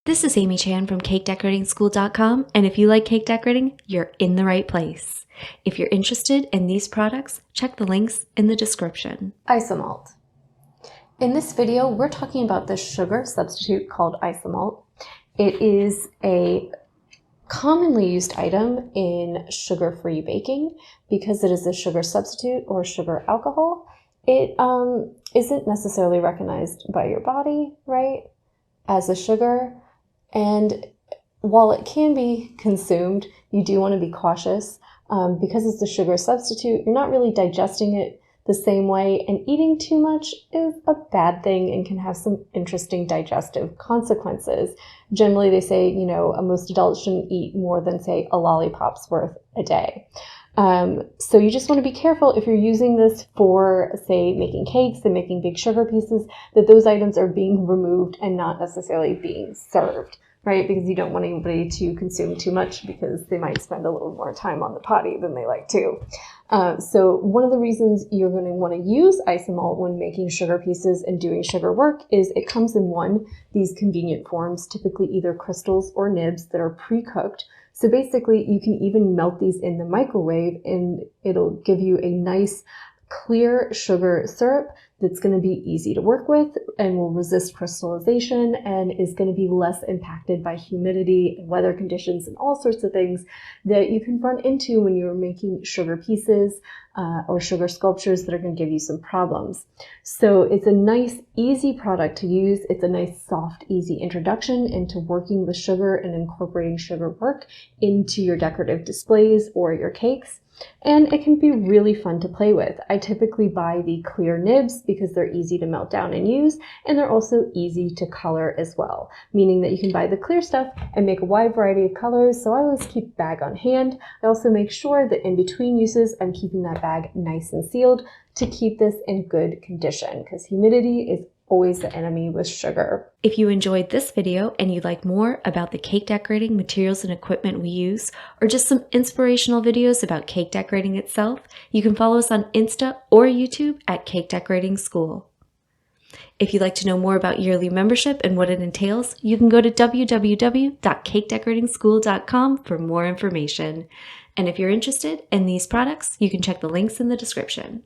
This is Amy Chan from CakeDecoratingSchool.com, and if you like cake decorating, you're in the right place. If you're interested in these products, check the links in the description. Isomalt. In this video, we're talking about the sugar substitute called Isomalt. It is a commonly used item in sugar-free baking because it is a sugar substitute or sugar alcohol. It isn't necessarily recognized by your body, right, as a sugar. And while it can be consumed, you do want to be cautious because it's a sugar substitute. You're not really digesting it the same way, and eating too much is a bad thing and can have some interesting digestive consequences. Generally, they say, most adults shouldn't eat more than, say, a lollipop's worth a day. So you just want to be careful if you're using this for, say, making cakes and making big sugar pieces, that those items are being removed and not necessarily being served, right? Because you don't want anybody to consume too much because they might spend a little more time on the potty than they like to. So one of the reasons you're going to want to use Isomalt when making sugar pieces and doing sugar work is it comes in these convenient forms, typically either crystals or nibs that are pre-cooked. So basically you can even melt these in the microwave and it'll give you a nice clear sugar syrup that's going to be easy to work with and will resist crystallization and is going to be less impacted by humidity and weather conditions and all sorts of things that you can run into when you're making sugar pieces or sugar sculptures that are going to give you some problems. So it's a nice, easy product to use. It's a nice, soft, easy introduction into working with sugar and incorporating sugar work into your decorative displays or your cakes. And it can be really fun to play with. I typically buy the clear nibs because they're easy to melt down and use, and they're also easy to color as well, meaning that you can buy the clear stuff and make a wide variety of colors. So I always keep a bag on hand. I also make sure that in between uses, I'm keeping that bag nice and sealed to keep this in good condition because humidity is always the enemy with sugar. If you enjoyed this video and you'd like more about the cake decorating materials and equipment we use, or just some inspirational videos about cake decorating itself, you can follow us on Insta or YouTube at Cake Decorating School. If you'd like to know more about yearly membership and what it entails, you can go to www.cakedecoratingschool.com for more information. And if you're interested in these products, you can check the links in the description.